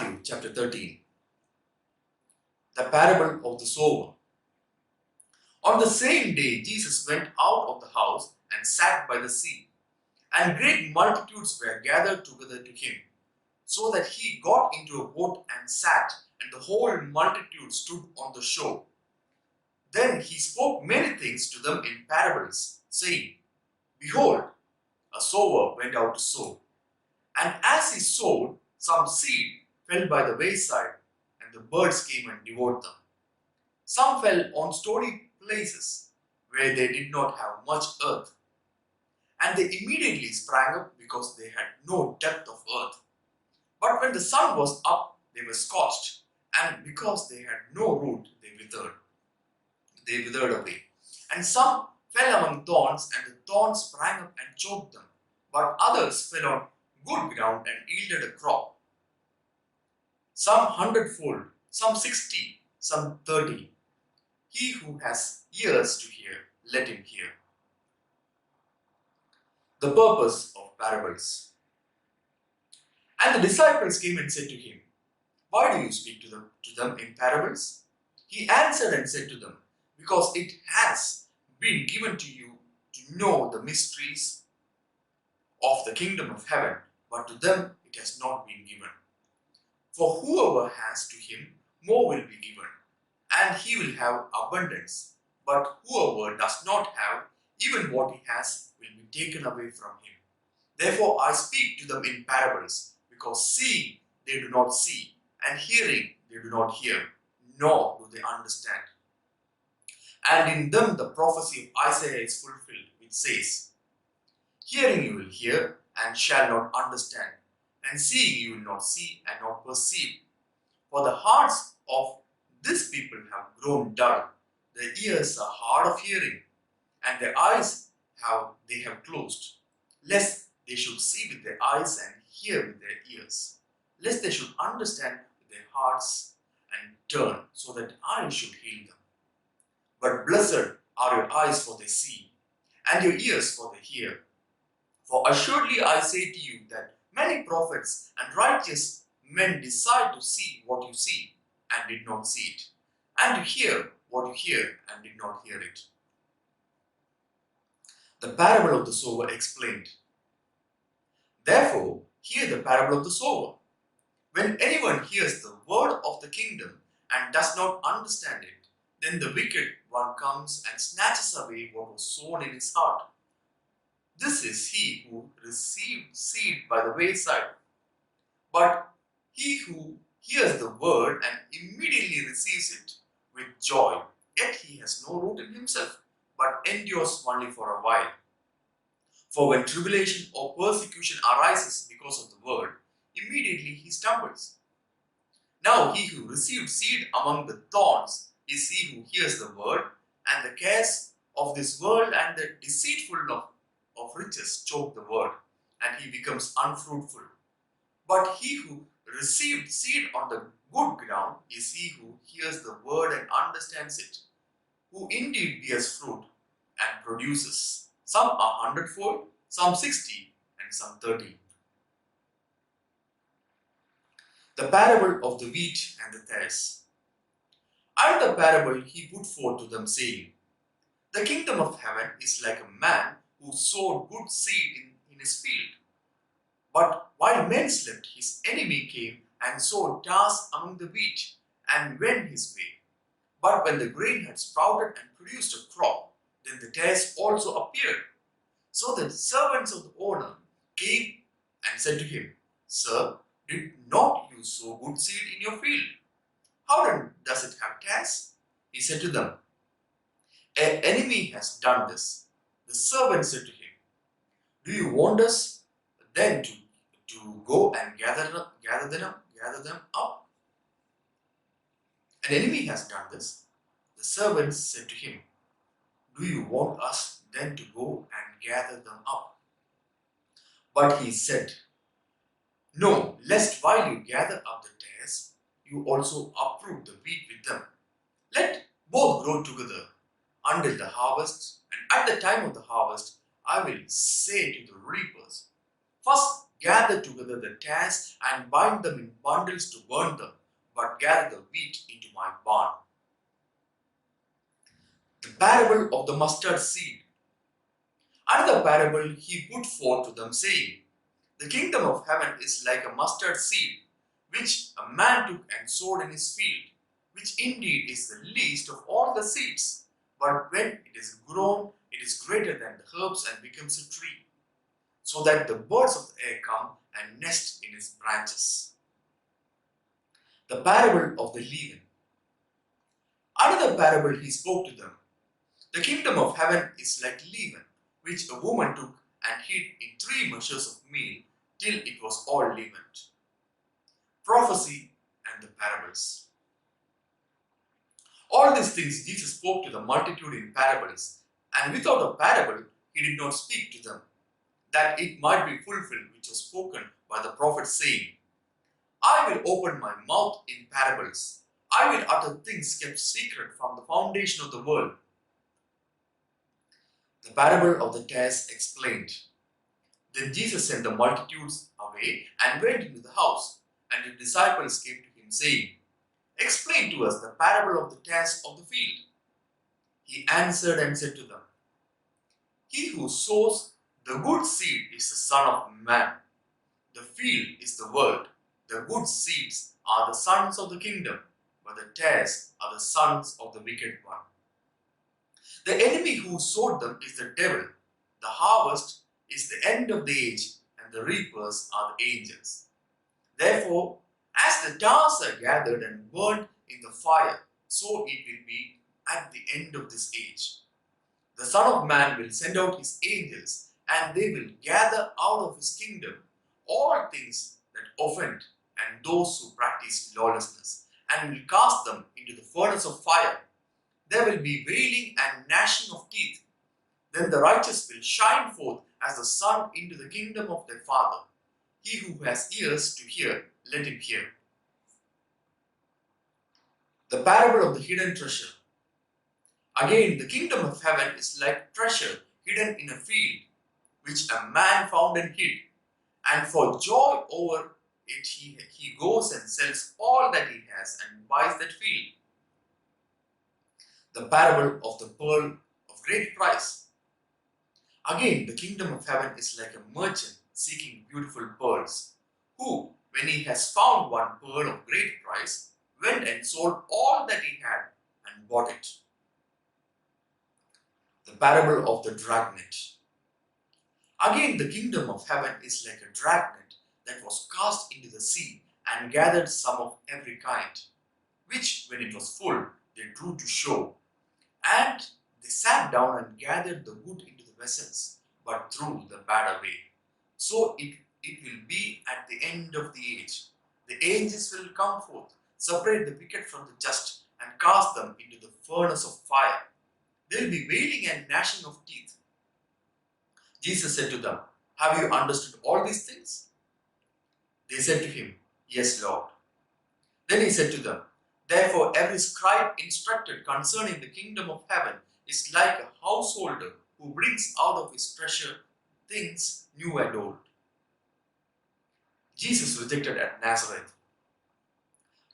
Matthew chapter 13. The parable of the sower. On the same day, Jesus went out of the house and sat by the sea, and great multitudes were gathered together to him, so that he got into a boat and sat, and the whole multitude stood on the shore. Then he spoke many things to them in parables, saying, Behold, a sower went out to sow. And as he sowed, some seed fell by the wayside, and the birds came and devoured them. Some fell on stony places, where they did not have much earth, and they immediately sprang up because they had no depth of earth. But when the sun was up, they were scorched, and because they had no root, they withered away. And some fell among thorns, and the thorns sprang up and choked them. But others fell on good ground and yielded a crop. Some hundredfold, some 60, some 30. He who has ears to hear, let him hear. The purpose of parables. And the disciples came and said to him, Why do you speak to them in parables? He answered and said to them, Because it has been given to you to know the mysteries of the kingdom of heaven, but to them it has not been given. For whoever has, to him more will be given, and he will have abundance. But whoever does not have, even what he has will be taken away from him. Therefore I speak to them in parables, because seeing they do not see, and hearing they do not hear, nor do they understand. And in them the prophecy of Isaiah is fulfilled, which says, Hearing you will hear, and shall not understand, and seeing you will not see, and not perceive. For the hearts of this people have grown dull, their ears are hard of hearing, and their eyes they have closed, lest they should see with their eyes and hear with their ears, lest they should understand with their hearts and turn, so that I should heal them. But blessed are your eyes, for they see, and your ears, for they hear. For assuredly I say to you that many prophets and righteous men desired to see what you see, and did not see it, and to hear what you hear, and did not hear it. The parable of the sower explained. Therefore, hear the parable of the sower. When anyone hears the word of the kingdom and does not understand it, then the wicked one comes and snatches away what was sown in his heart. This is he who received seed by the wayside. But he who hears the word and immediately receives it with joy, yet he has no root in himself, but endures only for a while. For when tribulation or persecution arises because of the word, immediately he stumbles. Now he who received seed among the thorns is he who hears the word, and the cares of this world and the deceitfulness of riches choke the word, and he becomes unfruitful. But he who received seed on the good ground is he who hears the word and understands it, who indeed bears fruit and produces, some a hundredfold, some 60, and some 30. The parable of the wheat and the tares. And the parable he put forth to them, saying, The kingdom of heaven is like a man who sowed good seed in his field. But while men slept, his enemy came and sowed tares among the wheat, and went his way. But when the grain had sprouted and produced a crop, then the tares also appeared. So the servants of the owner came and said to him, Sir, did not you sow good seed in your field? How then does it have tares? He said to them, An enemy has done this. The servant said to him, Do you want us then to go and gather them up? An enemy has done this. The servants said to him, Do you want us then to go and gather them up? But he said, No, lest while you gather up the tares, you also uproot the wheat with them. Let both grow together until the harvest, and at the time of the harvest, I will say to the reapers, First gather together the tares and bind them in bundles to burn them, but gather the wheat into my barn. The parable of the mustard seed. Another parable he put forth to them, saying, The kingdom of heaven is like a mustard seed, which a man took and sowed in his field, which indeed is the least of all the seeds. But when it is grown, it is greater than the herbs and becomes a tree, so that the birds of the air come and nest in its branches. The parable of the leaven. Another parable he spoke to them. The kingdom of heaven is like leaven, which a woman took and hid in 3 measures of meal till it was all leavened. Prophecy and the parables. All these things Jesus spoke to the multitude in parables, and without a parable he did not speak to them, that it might be fulfilled which was spoken by the prophet, saying, I will open my mouth in parables. I will utter things kept secret from the foundation of the world. The parable of the tares explained. Then Jesus sent the multitudes away and went into the house, and his disciples came to him, saying, Explain to us the parable of the tares of the field. He answered and said to them, He who sows the good seed is the Son of Man. The field is the world. The good seeds are the sons of the kingdom, but the tares are the sons of the wicked one. The enemy who sowed them is the devil. The harvest is the end of the age, and the reapers are the angels. Therefore, as the tares are gathered and burned in the fire, so it will be at the end of this age. The Son of Man will send out his angels, and they will gather out of his kingdom all things that offend and those who practice lawlessness, and will cast them into the furnace of fire. There will be wailing and gnashing of teeth. Then the righteous will shine forth as the sun into the kingdom of their Father. He who has ears to hear, let him hear. The parable of the hidden treasure. Again, the kingdom of heaven is like treasure hidden in a field, which a man found and hid. And for joy over it, he goes and sells all that he has and buys that field. The parable of the pearl of great price. Again, the kingdom of heaven is like a merchant seeking beautiful pearls, who, when he has found one pearl of great price, went and sold all that he had and bought it. The parable of the dragnet. Again, the kingdom of heaven is like a dragnet that was cast into the sea and gathered some of every kind, which, when it was full, they drew to shore. And they sat down and gathered the good into the vessels, but threw the bad away. So it will be at the end of the age. The angels will come forth, separate the wicked from the just, and cast them into the furnace of fire. There will be wailing and gnashing of teeth. Jesus said to them, Have you understood all these things? They said to him, Yes, Lord. Then he said to them, Therefore every scribe instructed concerning the kingdom of heaven is like a householder who brings out of his treasure things new and old. Jesus rejected at Nazareth.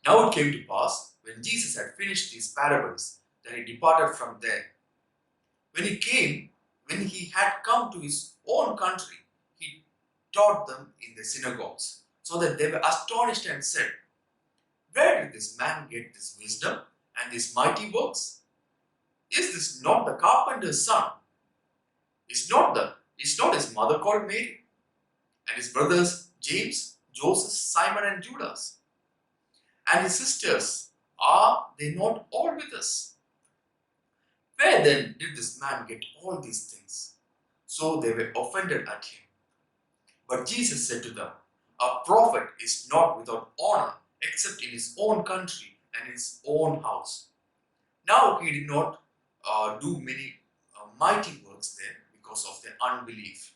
Now it came to pass, when Jesus had finished these parables, that he departed from there. When he had come to his own country, he taught them in the synagogues, so that they were astonished and said, Where did this man get this wisdom and these mighty works? Is this not the carpenter's son? Is not his mother called Mary? And his brothers James, Joseph, Simon and Judas? And his sisters, are they not all with us? Where then did this man get all these things? So they were offended at him. But Jesus said to them, A prophet is not without honor except in his own country and his own house. Now he did not do many mighty works there because of their unbelief.